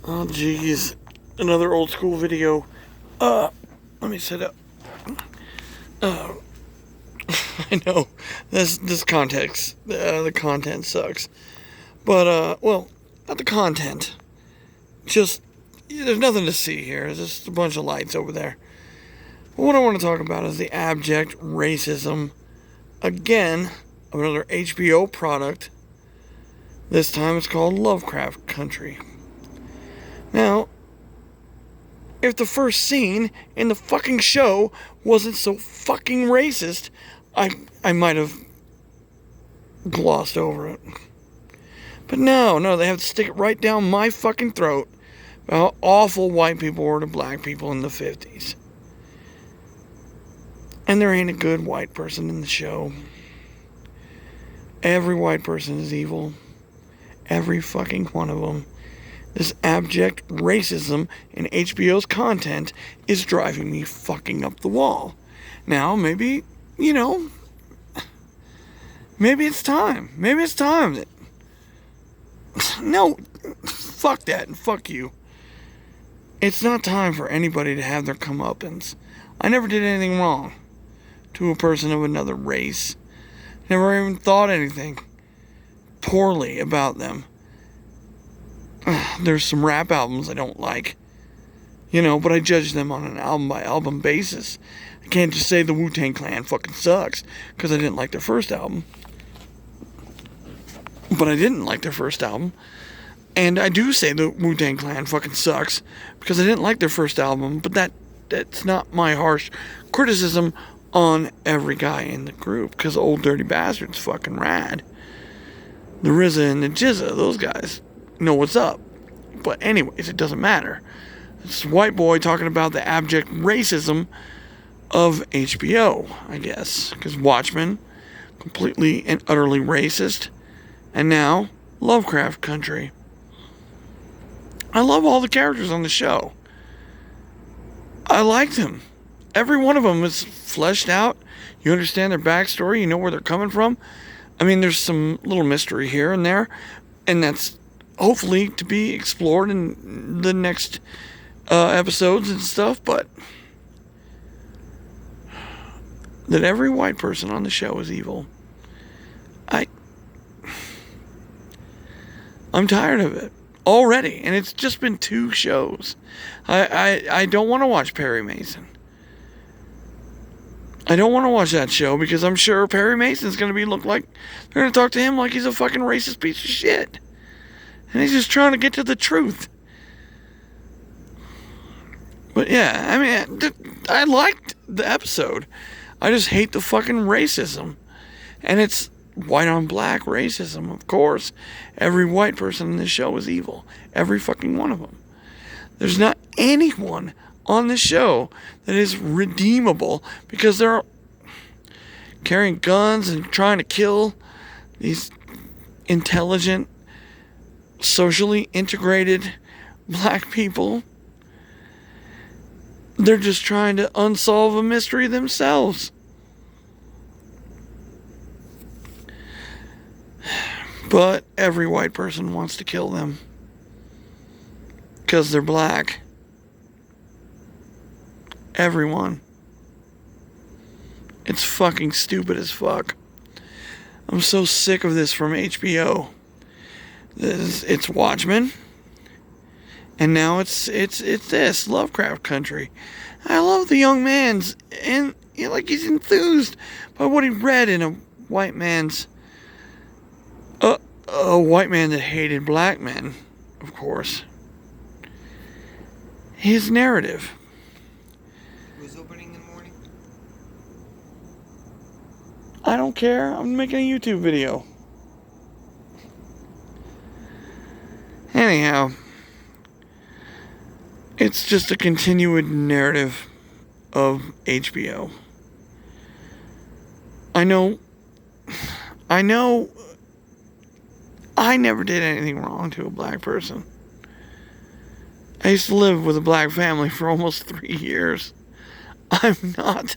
Oh, jeez. Another old school video. Let me set up. Uh, I know. This context, the content sucks. But, well, not the content. Just, there's nothing to see here. There's just a bunch of lights over there. But what I want to talk about is the abject racism, again, of another HBO product. This time it's called Lovecraft Country. Now, if the first scene in the fucking show wasn't so fucking racist, I might have glossed over it. But no, they have to stick it right down my fucking throat about how awful white people were to black people in the 50s. And there ain't a good white person in the show. Every white person is evil. Every fucking one of them. This abject racism in HBO's content is driving me fucking up the wall. Now, maybe, maybe it's time. Maybe it's time that... No, fuck that and fuck you. It's not time for anybody to have their comeuppance. I never did anything wrong to a person of another race. Never even thought anything poorly about them. There's some rap albums I don't like, but I judge them on an album by album basis. I can't just say the Wu-Tang Clan fucking sucks because I didn't like their first album. But I didn't like their first album. And I do say the Wu-Tang Clan fucking sucks because I didn't like their first album, but that's not my harsh criticism on every guy in the group, because Old Dirty Bastard's fucking rad. The RZA and the Jizza, those guys know what's up. But anyways, it doesn't matter. It's a white boy talking about the abject racism of HBO, I guess. Because Watchmen, completely and utterly racist. And now, Lovecraft Country. I love all the characters on the show. I liked them. Every one of them is fleshed out. You understand their backstory. You know where they're coming from. I mean, there's some little mystery here and there. And that's hopefully to be explored in the next episodes and stuff. But that every white person on the show is evil. I'm tired of it already. And it's just been 2 shows. I don't want to watch Perry Mason. I don't want to watch that show because I'm sure Perry Mason's going to they're going to talk to him like he's a fucking racist piece of shit. And he's just trying to get to the truth. But yeah, I mean, I liked the episode. I just hate the fucking racism. And it's white on black racism, of course. Every white person in this show is evil. Every fucking one of them. There's not anyone on the show that is redeemable because they're carrying guns and trying to kill these intelligent, socially integrated black people. They're just trying to unsolve a mystery themselves. But every white person wants to kill them because they're black. Everyone. It's fucking stupid as fuck. I'm so sick of this from HBO. It's Watchmen. And now it's this Lovecraft Country. I love the young man's and he's enthused by what he read in a white man's a white man that hated black men, of course. His narrative. Who's opening in the morning? I don't care. I'm making a YouTube video. Anyhow, it's just a continued narrative of HBO. I know I never did anything wrong to a black person. I used to live with a black family for almost 3 years. I'm not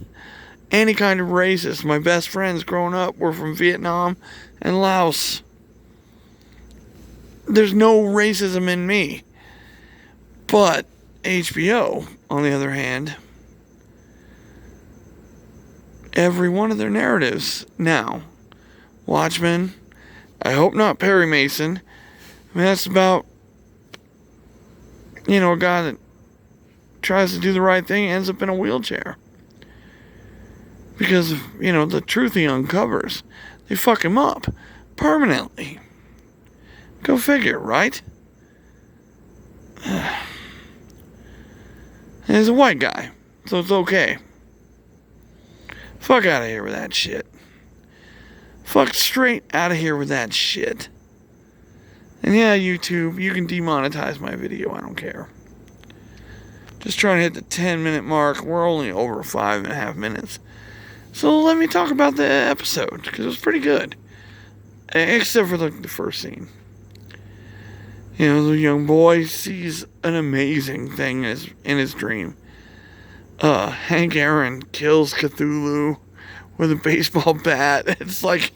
any kind of racist. My best friends growing up were from Vietnam and Laos. There's no racism in me. But HBO, on the other hand, every one of their narratives now, Watchmen, I hope not Perry Mason. I mean, that's about, a guy that tries to do the right thing, ends up in a wheelchair. Because of, the truth he uncovers. They fuck him up permanently. Go figure, right? And he's a white guy, so it's okay. Fuck out of here with that shit. Fuck straight out of here with that shit. And yeah, YouTube, you can demonetize my video, I don't care. Just trying to hit the 10-minute mark. We're only over 5.5 minutes. So let me talk about the episode, because it was pretty good. Except for the first scene. The young boy sees an amazing thing in his dream. Hank Aaron kills Cthulhu with a baseball bat. It's like,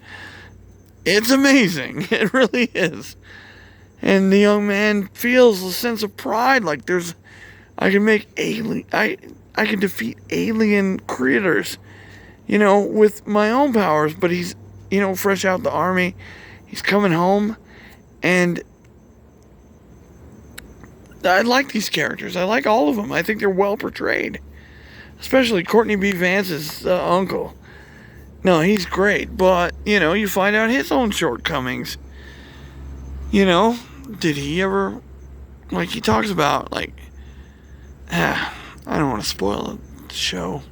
it's amazing. It really is. And the young man feels a sense of pride, like I can defeat alien critters, with my own powers. But he's, fresh out the army. He's coming home, and I like these characters. I like all of them. I think they're well portrayed. Especially Courtney B. Vance's uncle. No, he's great. But, you find out his own shortcomings. Did he ever... Like, he talks about, I don't want to spoil the show.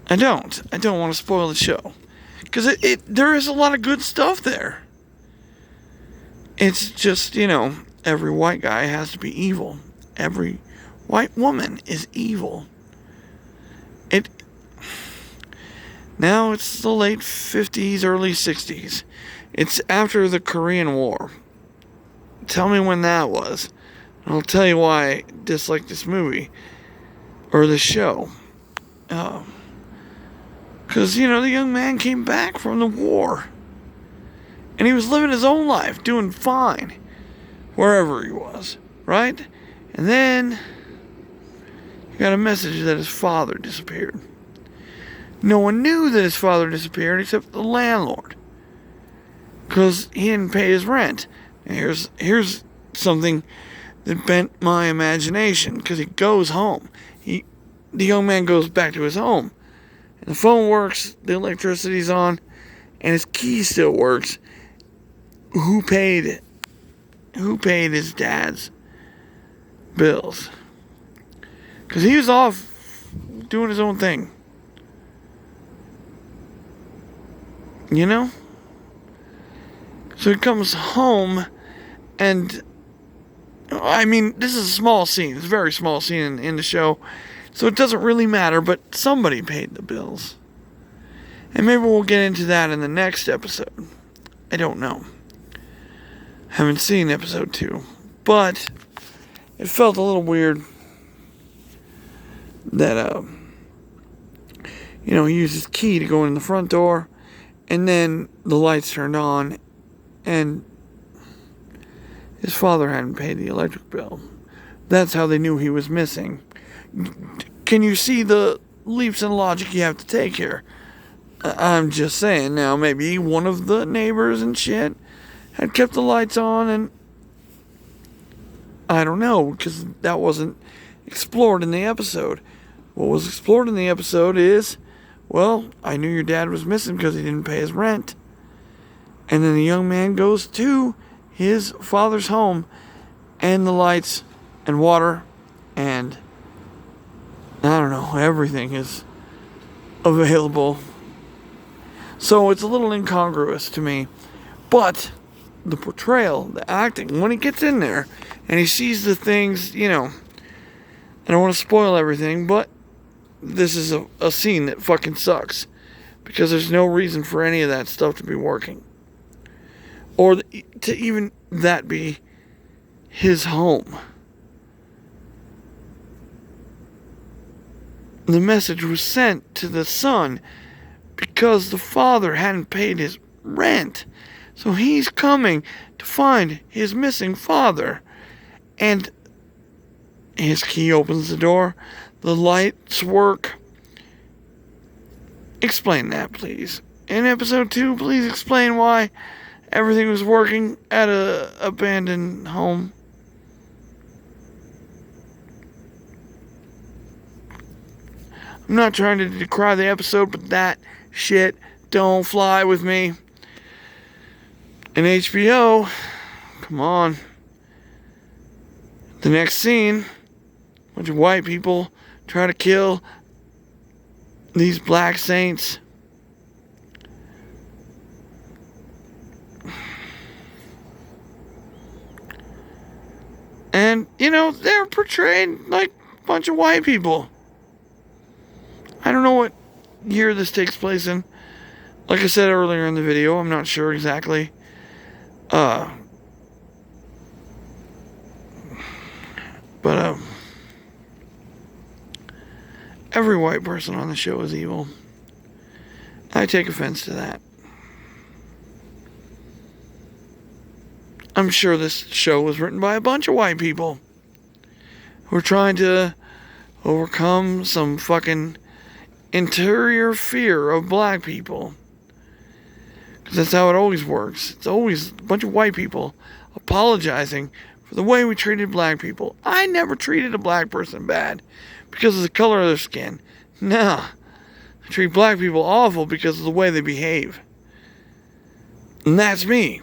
I don't want to spoil the show. Because there is a lot of good stuff there. It's just, every white guy has to be evil. Every white woman is evil. Now it's the late 50s, early 60s. It's after the Korean War. Tell me when that was. And I'll tell you why I dislike this movie. Or the show. Because, the young man came back from the war. And he was living his own life, doing fine. Wherever he was, right? And then he got a message that his father disappeared. No one knew that his father disappeared except the landlord, because he didn't pay his rent. And here's something that bent my imagination, because he goes home. The young man goes back to his home, and the phone works, the electricity's on, and his key still works. Who paid his dad's bills? Because he was off doing his own thing. So he comes home, and this is a small scene. It's a very small scene in the show, so it doesn't really matter, but somebody paid the bills. And maybe we'll get into that in the next episode. I don't know. Haven't seen episode 2, but it felt a little weird that, he used his key to go in the front door, and then the lights turned on, and his father hadn't paid the electric bill. That's how they knew he was missing. Can you see the leaps in logic you have to take here? I'm just saying. Now, maybe one of the neighbors and shit had kept the lights on, and I don't know, because that wasn't explored in the episode. What was explored in the episode is, well, I knew your dad was missing because he didn't pay his rent. And then the young man goes to his father's home, and the lights and water and, I don't know, everything is available. So it's a little incongruous to me. But the portrayal, the acting, when he gets in there and he sees the things, I don't want to spoil everything, but this is a scene that fucking sucks, because there's no reason for any of that stuff to be working, or to even that be his home. The message was sent to the son because the father hadn't paid his rent. So he's coming to find his missing father. And His key opens the door. The lights work. Explain that, please. In episode 2, please explain why everything was working at a abandoned home. I'm not trying to decry the episode, but that shit don't fly with me. And HBO, come on. The next scene, a bunch of white people try to kill these black saints. And, they're portrayed like a bunch of white people. I don't know what year this takes place in. Like I said earlier in the video, I'm not sure exactly. But every white person on the show is evil. I take offense to that. I'm sure this show was written by a bunch of white people who are trying to overcome some fucking interior fear of black people. Because that's how it always works. It's always a bunch of white people apologizing for the way we treated black people. I never treated a black person bad because of the color of their skin. Nah. I treat black people awful because of the way they behave. And that's me.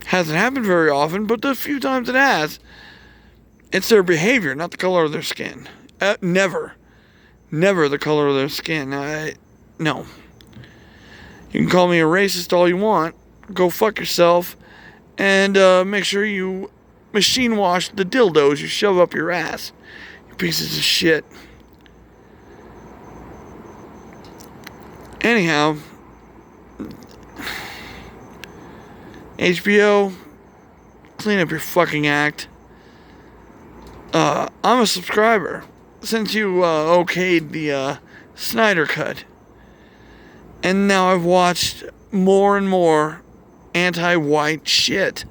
Hasn't happened very often, but the few times it has, it's their behavior, not the color of their skin. Never the color of their skin. No. You can call me a racist all you want. Go fuck yourself. And make sure you machine wash the dildos you shove up your ass. You pieces of shit. Anyhow, HBO, clean up your fucking act. I'm a subscriber since you okayed the Snyder Cut. And now I've watched more and more anti-white shit.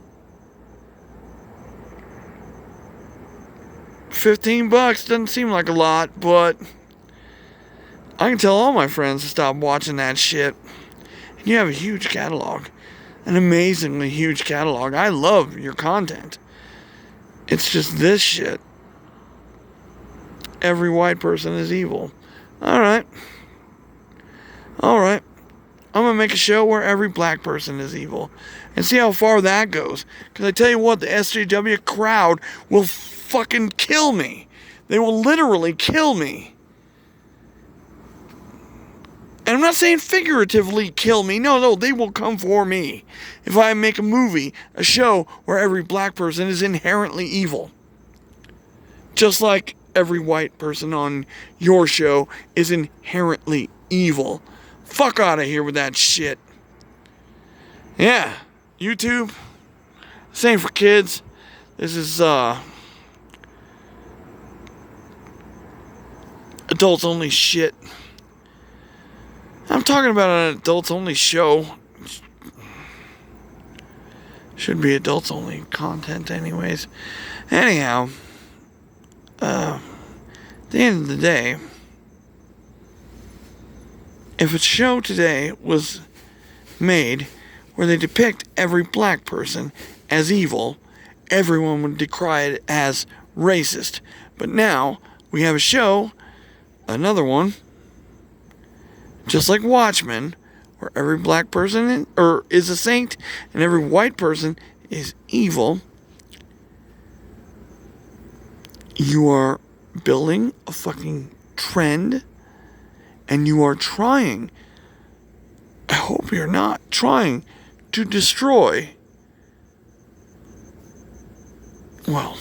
$15 doesn't seem like a lot, but I can tell all my friends to stop watching that shit. And you have a huge catalog. An amazingly huge catalog. I love your content. It's just this shit. Every white person is evil. Alright. I'm gonna make a show where every black person is evil. And see how far that goes. Because I tell you what, the SJW crowd will fucking kill me. They will literally kill me. And I'm not saying figuratively kill me. No, they will come for me. If I make a movie, a show, where every black person is inherently evil. Just like every white person on your show is inherently evil. Fuck out of here with that shit. Yeah, YouTube. Same for kids. This is, adults only shit. I'm talking about an adults only show. Should be adults only content anyways. Anyhow, at the end of the day, if a show today was made where they depict every black person as evil, everyone would decry it as racist. But now, we have a show, another one, just like Watchmen, where every black person is a saint and every white person is evil. You are building a fucking trend, and you are trying, I hope you're not, trying to destroy, well,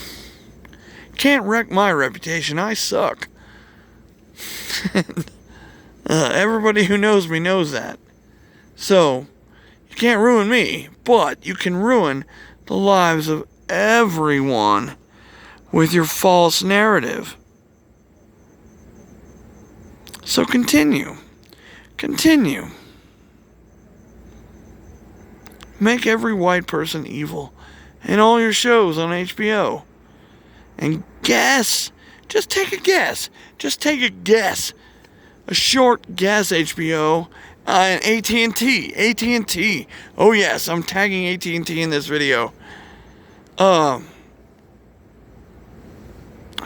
can't wreck my reputation, I suck. Everybody who knows me knows that. So, you can't ruin me, but you can ruin the lives of everyone with your false narrative. So continue. Make every white person evil in all your shows on HBO. and guess. Just take a guess. Just take a guess. A short guess, HBO. And AT&T. AT&T. Oh yes, I'm tagging AT&T in this video. How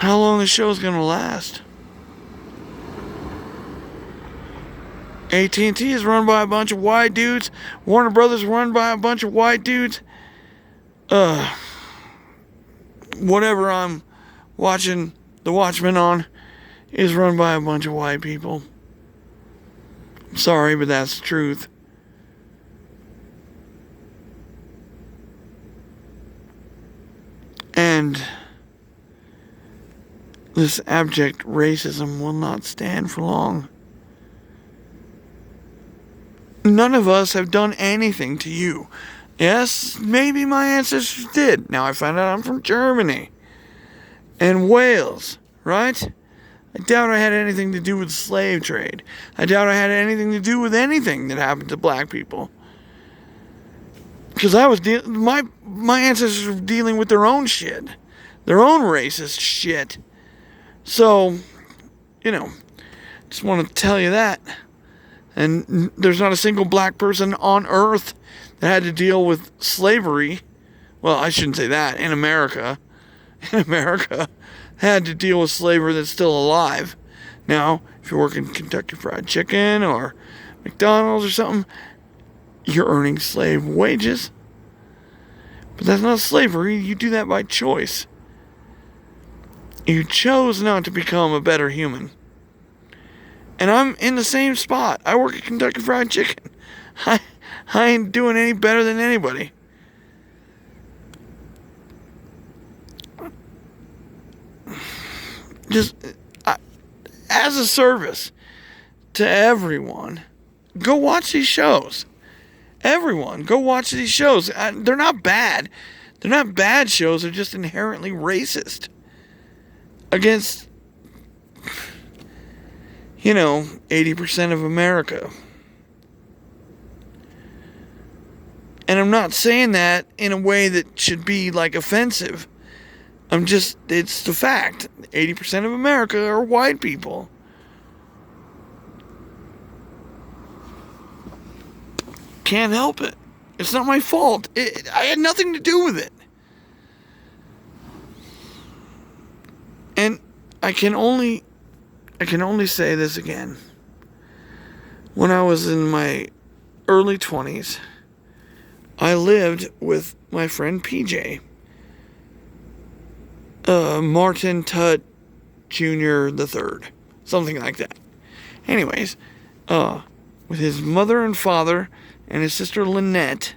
long the show's gonna last? AT&T is run by a bunch of white dudes. Warner Brothers run by a bunch of white dudes. Whatever I'm watching The Watchmen on is run by a bunch of white people. I'm sorry, but that's the truth. And this abject racism will not stand for long. None of us have done anything to you. Yes, maybe my ancestors did. Now I find out I'm from Germany and Wales, right? I doubt I had anything to do with the slave trade. I doubt I had anything to do with anything that happened to black people. Because my ancestors were dealing with their own shit. Their own racist shit. So, just want to tell you that. And there's not a single black person on earth that had to deal with slavery. Well, I shouldn't say that. In America, had to deal with slavery that's still alive. Now, if you're working Kentucky Fried Chicken or McDonald's or something, you're earning slave wages. But that's not slavery. You do that by choice. You chose not to become a better human. And I'm in the same spot. I work at Kentucky Fried Chicken. I ain't doing any better than anybody. Just as a service to everyone, go watch these shows. Everyone, go watch these shows. They're not bad. They're not bad shows. They're just inherently racist against 80% of America. And I'm not saying that in a way that should be offensive. It's the fact. 80% of America are white people. Can't help it. It's not my fault. I had nothing to do with it. And I can only say this again. When I was in my early 20s, I lived with my friend PJ. Martin Tutt Jr. the Third. Something like that. Anyways, with his mother and father and his sister Lynette,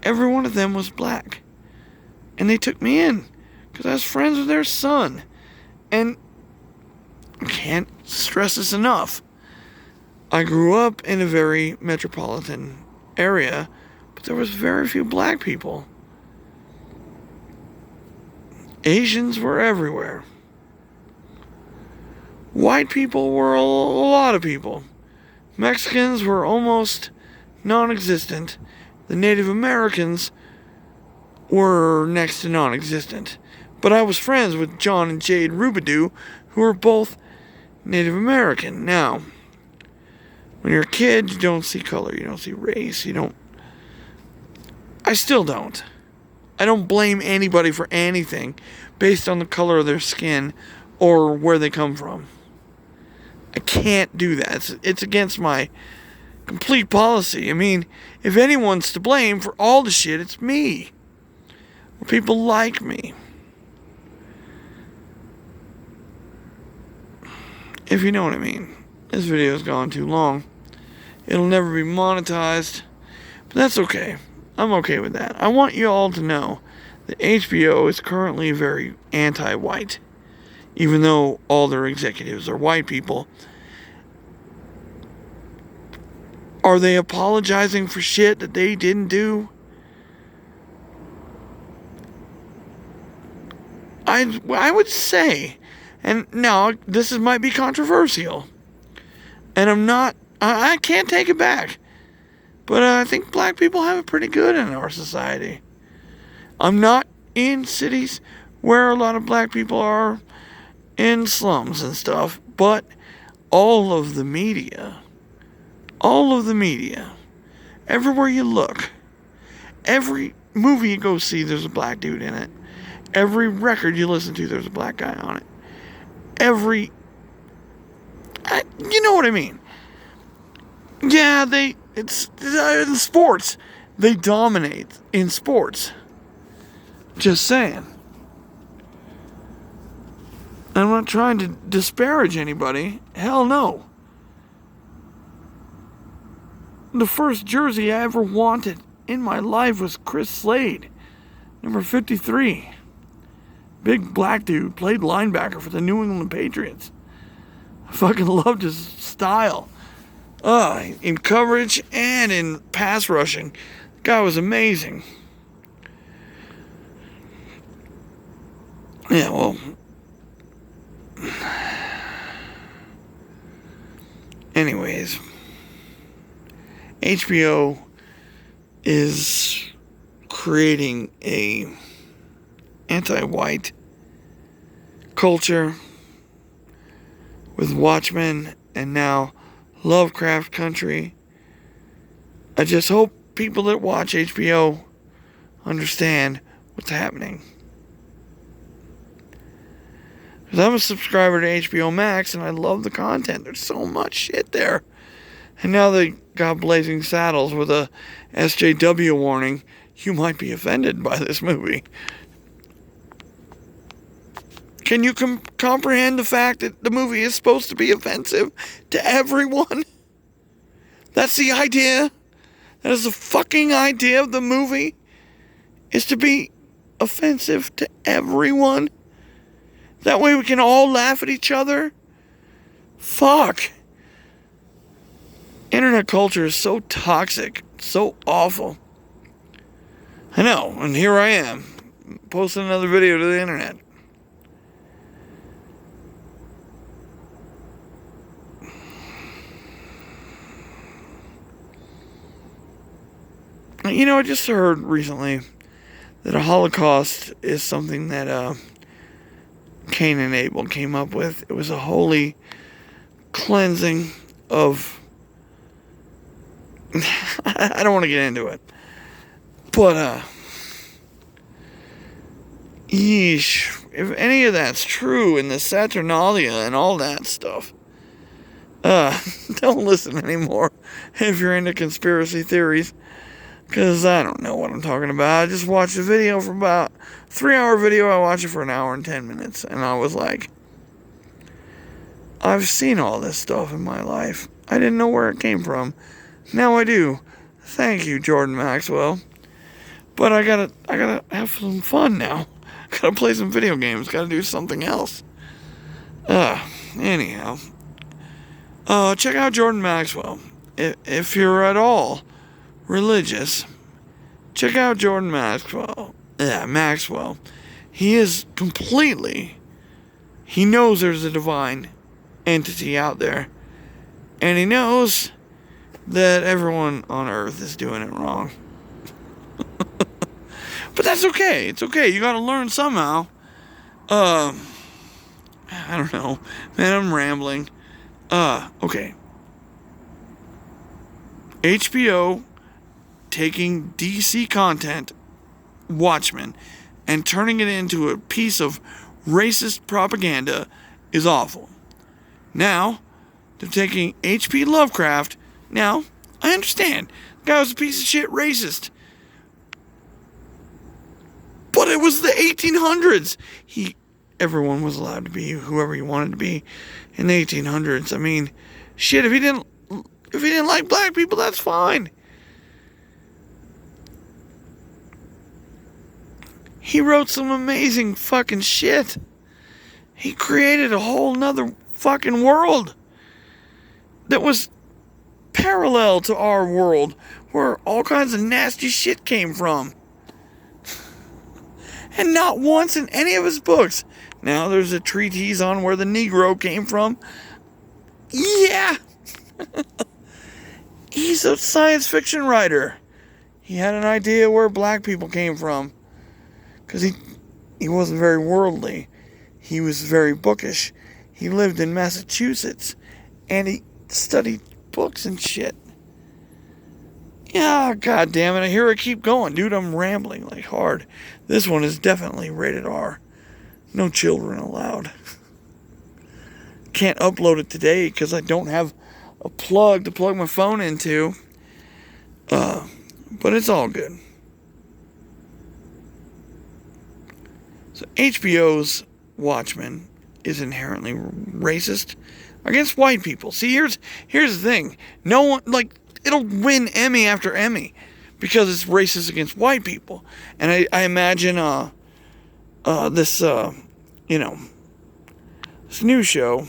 every one of them was black. And they took me in because I was friends with their son. And I can't stress this enough. I grew up in a very metropolitan area, but there was very few black people. Asians were everywhere. White people were a lot of people. Mexicans were almost non-existent. The Native Americans were next to non-existent. But I was friends with John and Jade Rubidoux, who were both Native American. Now, when you're a kid, you don't see color, you don't see race, I still don't. I don't blame anybody for anything based on the color of their skin or where they come from. I can't do that. It's against my complete policy. I mean, if anyone's to blame for all the shit, it's me. Or people like me. If you know what I mean. This video's gone too long. It'll never be monetized. But that's okay. I'm okay with that. I want you all to know that HBO is currently very anti-white. Even though all their executives are white people. Are they apologizing for shit that they didn't do? I would say, and now this might be controversial, and I can't take it back. But I think black people have it pretty good in our society. I'm not in cities where a lot of black people are in slums and stuff, but all of the media, everywhere you look, every movie you go see, there's a black dude in it. Every record you listen to, there's a black guy on it. You know what I mean? Yeah, it's in sports. They dominate in sports. Just saying. I'm not trying to disparage anybody. Hell no. The first jersey I ever wanted in my life was Chris Slade, number 53. Big black dude, played linebacker for the New England Patriots. I fucking loved his style. In coverage and in pass rushing. The guy was amazing. Yeah, well. Anyways. HBO is creating a anti-white culture with Watchmen and now Lovecraft Country. I just hope people that watch HBO understand what's happening. Because I'm a subscriber to HBO Max and I love the content. There's so much shit there. And now they got Blazing Saddles with a SJW warning. You might be offended by this movie. Can you comprehend the fact that the movie is supposed to be offensive to everyone? That's the idea. That is the fucking idea of the movie. Is to be offensive to everyone. That way we can all laugh at each other. Fuck. Internet culture is so toxic. So awful. I know. And here I am. Posting another video to the internet. You know, I just heard recently that a Holocaust is something that Cain and Abel came up with. It was a holy cleansing of... I don't want to get into it. But, yeesh. If any of that's true in the Saturnalia and all that stuff, don't listen anymore if you're into conspiracy theories. Because I don't know what I'm talking about. I just watched a video for about 3-hour video. I watched it for an hour and 10 minutes. And I was like, I've seen all this stuff in my life. I didn't know where it came from. Now I do. Thank you, Jordan Maxwell. But I gotta have some fun now. Gotta play some video games. Gotta do something else. Anyhow. Check out Jordan Maxwell. If you're at all religious, check out Jordan Maxwell. Yeah, Maxwell. He is completely... He knows there's a divine entity out there. And he knows that everyone on earth is doing it wrong. But that's okay. It's okay. You gotta learn somehow. I don't know. Man, I'm rambling. Okay. HBO taking DC content, Watchmen, and turning it into a piece of racist propaganda is awful. Now, they're taking H.P. Lovecraft. Now, I understand. The guy was a piece of shit racist. But it was the 1800s. Everyone was allowed to be whoever he wanted to be in the 1800s. I mean, shit, if he didn't like black people, that's fine. He wrote some amazing fucking shit. He created a whole nother fucking world that was parallel to our world, where all kinds of nasty shit came from. And not once in any of his books. Now there's a treatise on where the Negro came from. Yeah. He's a science fiction writer. He had an idea where black people came from. Because he wasn't very worldly. He was very bookish. He lived in Massachusetts. And he studied books and shit. Yeah, god damn it. I hear it keep going. Dude, I'm rambling like hard. This one is definitely rated R. No children allowed. Can't upload it today because I don't have a plug to plug my phone into. But it's all good. So HBO's Watchmen is inherently racist against white people. See, here's the thing. No one, like, it'll win Emmy after Emmy because it's racist against white people. And I imagine this new show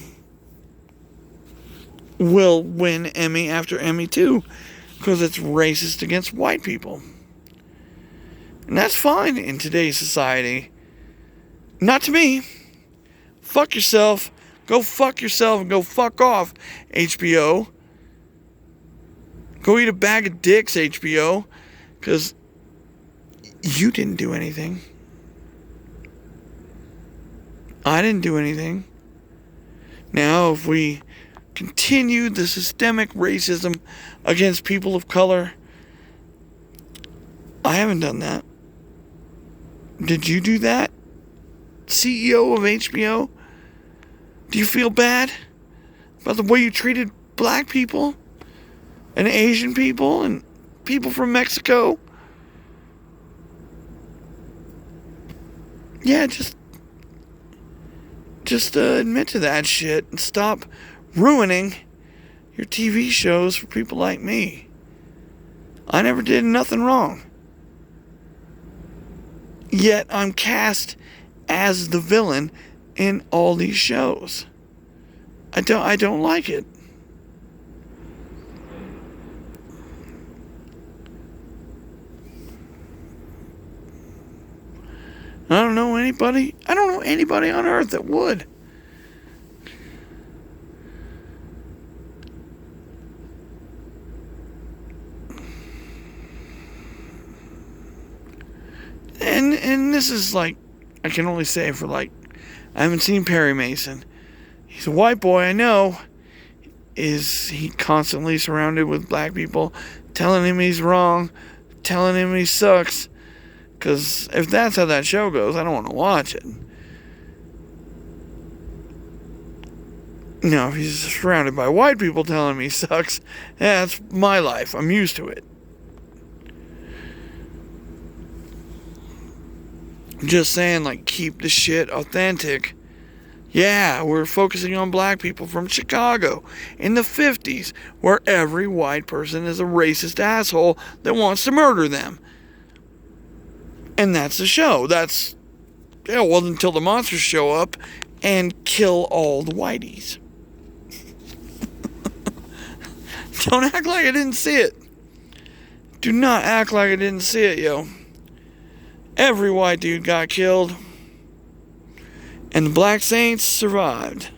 will win Emmy after Emmy too because it's racist against white people. And that's fine in today's society. Not to me. Fuck yourself. Go fuck yourself and go fuck off, HBO. Go eat a bag of dicks, HBO. Because you didn't do anything. I didn't do anything. Now, if we continue the systemic racism against people of color, I haven't done that. Did you do that? CEO of HBO? Do you feel bad about the way you treated black people and Asian people and people from Mexico? Yeah, just admit to that shit and stop ruining your TV shows for people like me. I never did nothing wrong. Yet I'm cast as the villain in all these shows. I don't like it. I don't know anybody on earth that would. And this is like, I can only say for like, I haven't seen Perry Mason. He's a white boy, I know. Is he constantly surrounded with black people telling him he's wrong, telling him he sucks? Because if that's how that show goes, I don't want to watch it. You know, if he's surrounded by white people telling him he sucks, yeah, that's my life. I'm used to it. I'm just saying, like, keep the shit authentic. Yeah, we're focusing on black people from Chicago in the 50s, where every white person is a racist asshole that wants to murder them. And that's the show. That's, yeah, well, until the monsters show up and kill all the whiteys. Don't act like I didn't see it. Do not act like I didn't see it, yo. Every white dude got killed. And the Black Saints survived.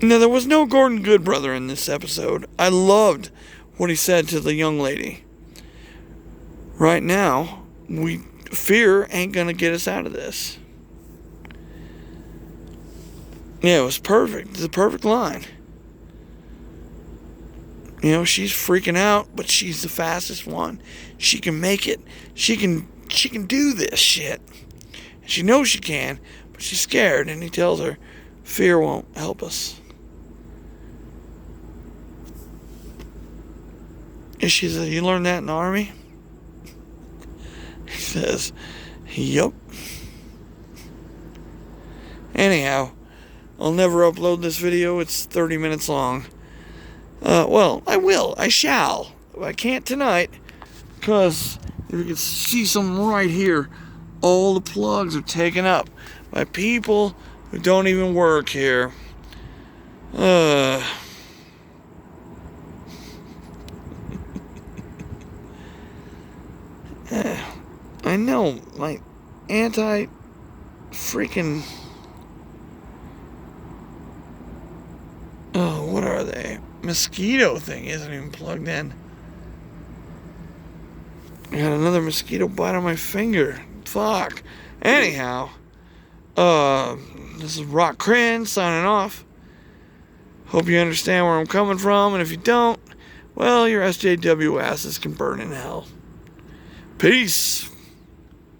Now, there was no Gordon Goodbrother in this episode. I loved what he said to the young lady. Right now, fear ain't gonna get us out of this. Yeah, it was perfect. It's a perfect line. You know, she's freaking out, but she's the fastest one. She can make it. She can do this shit. She knows she can, but she's scared, and he tells her, fear won't help us. And she says, you learned that in the army? He says, yup. Anyhow, I'll never upload this video. It's 30 minutes long. Well, I will. I shall. I can't tonight, because if you can see something right here, all the plugs are taken up by people who don't even work here. I know, my freaking... Oh, what are they? mosquito thing isn't even plugged in. I got another mosquito bite on my finger. Fuck. Anyhow, this is Rock Crin signing off. Hope you understand where I'm coming from, and if you don't, well, your SJW asses can burn in hell. Peace.